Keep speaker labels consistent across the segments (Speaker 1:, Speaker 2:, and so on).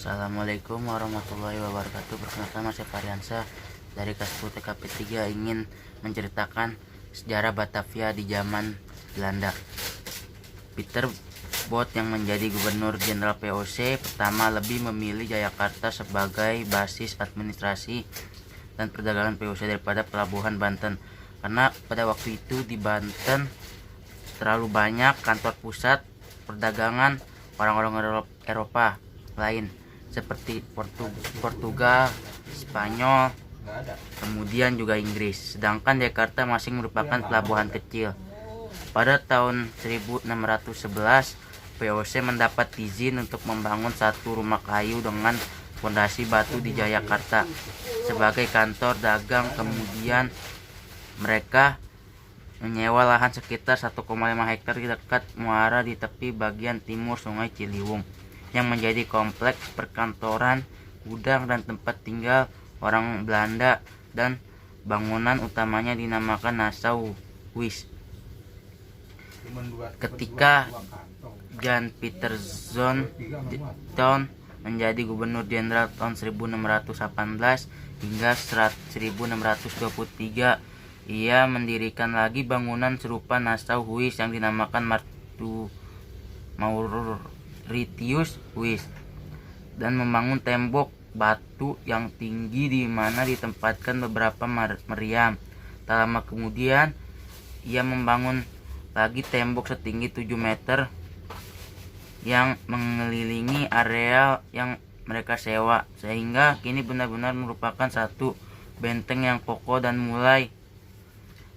Speaker 1: Assalamualaikum warahmatullahi wabarakatuh. Perkenalkan, saya Faryansa dari kelas 10 TKP 3 ingin menceritakan sejarah Batavia di zaman Belanda. Peter Bot yang menjadi Gubernur Jenderal VOC pertama lebih memilih Jayakarta sebagai basis administrasi dan perdagangan VOC daripada Pelabuhan Banten, karena pada waktu itu di Banten terlalu banyak kantor pusat perdagangan orang-orang Eropa lain seperti Portugal, Spanyol, kemudian juga Inggris. Sedangkan Jakarta masih merupakan pelabuhan kecil. Pada tahun 1611, VOC mendapat izin untuk membangun satu rumah kayu dengan fondasi batu di Jayakarta sebagai kantor dagang. Kemudian mereka menyewa lahan sekitar 1,5 hektar di dekat muara di tepi bagian timur Sungai Ciliwung yang menjadi kompleks perkantoran, gudang, dan tempat tinggal orang Belanda, dan bangunan utamanya dinamakan Nassau Huis. Ketika Jan Pieter Zoon menjadi Gubernur Jenderal tahun 1618 hingga 1623, ia mendirikan lagi bangunan serupa Nassau Huis yang dinamakan Mauritius Huis, dan membangun tembok batu yang tinggi di mana ditempatkan beberapa meriam. Tak lama kemudian ia membangun lagi tembok setinggi 7 meter yang mengelilingi area yang mereka sewa, sehingga kini benar-benar merupakan satu benteng yang kokoh dan mulai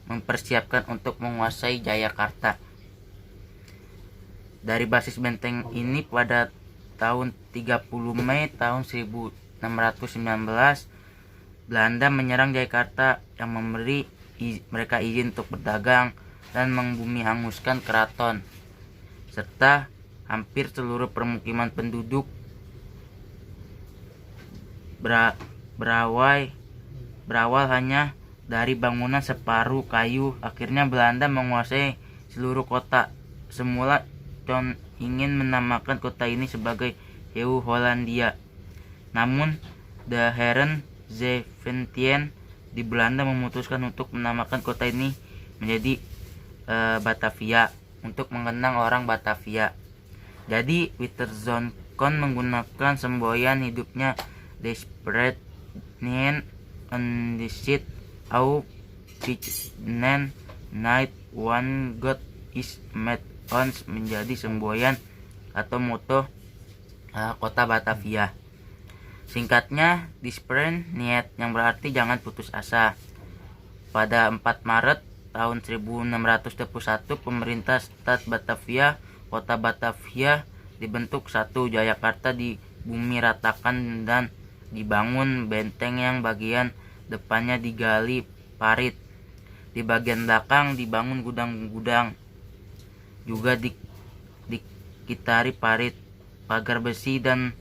Speaker 1: mempersiapkan untuk menguasai Jayakarta. Dari basis benteng ini pada tahun 30 Mei tahun 1619, Belanda menyerang Jayakarta yang memberi mereka izin untuk berdagang dan membumi hanguskan keraton, serta hampir seluruh permukiman penduduk. Berawal hanya dari bangunan separuh kayu, akhirnya Belanda menguasai seluruh kota. Semula John ingin menamakan kota ini sebagai Nieuw Hollandia, namun de Heren 17 di Belanda memutuskan untuk menamakan kota ini menjadi Batavia untuk mengenang orang Batavia. Jadi Pieter Zoon menggunakan semboyan hidupnya Desperate Nien on the Seat au Pichnen Night One God is Made Ons menjadi semboyan atau moto kota Batavia. Singkatnya Disperen Niet, yang berarti jangan putus asa. Pada 4 Maret tahun 1621, pemerintah Stad Batavia, kota Batavia, dibentuk satu. Jayakarta dibumi ratakan dan dibangun benteng yang bagian depannya digali parit. Di bagian belakang dibangun gudang-gudang, juga dikitari parit, pagar besi, dan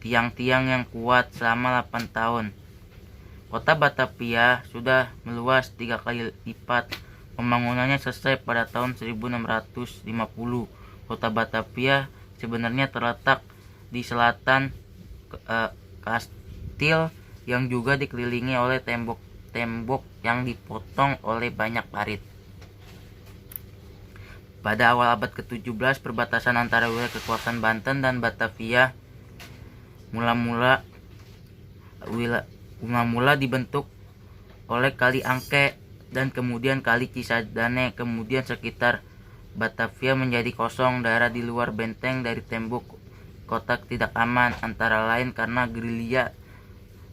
Speaker 1: tiang-tiang yang kuat selama 8 tahun. Kota Batavia sudah meluas 3 kali lipat. Pembangunannya selesai pada tahun 1650. Kota Batavia sebenarnya terletak di selatan kastil yang juga dikelilingi oleh tembok-tembok yang dipotong oleh banyak parit. Pada awal abad ke-17, perbatasan antara wilayah kekuasaan Banten dan Batavia mula-mula dibentuk oleh Kali Angke dan kemudian Kali Cisadane. Kemudian sekitar Batavia menjadi kosong. Daerah di luar benteng dari tembok kota tidak aman, antara lain karena gerilya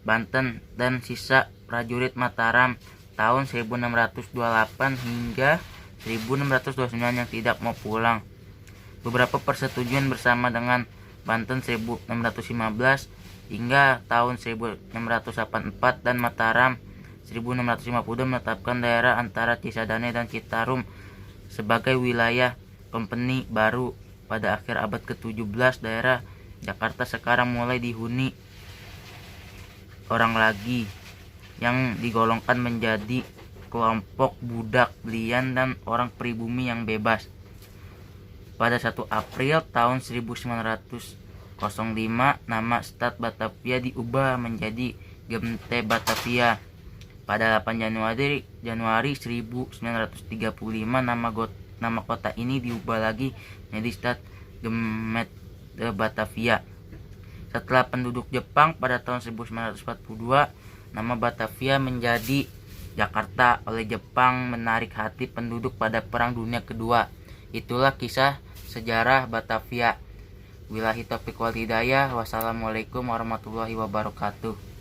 Speaker 1: Banten dan sisa prajurit Mataram tahun 1628 hingga 1629 yang tidak mau pulang. Beberapa persetujuan bersama dengan Banten 1615 hingga tahun 1684 dan Mataram 1650 menetapkan daerah antara Cisadane dan Citarum sebagai wilayah kompeni baru. Pada akhir abad ke-17, daerah Jakarta sekarang mulai dihuni orang lagi yang digolongkan menjadi kelompok budak belian dan orang pribumi yang bebas. Pada 1 April tahun 1900 nama Stad Batavia diubah menjadi Gemeente Batavia. Pada 8 Januari 1935 nama kota ini diubah lagi menjadi Stad Gemeente Batavia. Setelah penduduk Jepang pada tahun 1942, nama Batavia menjadi Jakarta oleh Jepang menarik hati penduduk pada Perang Dunia Kedua. Itulah kisah sejarah Batavia. Billahi taufiq wal hidayah. Wassalamualaikum warahmatullahi wabarakatuh.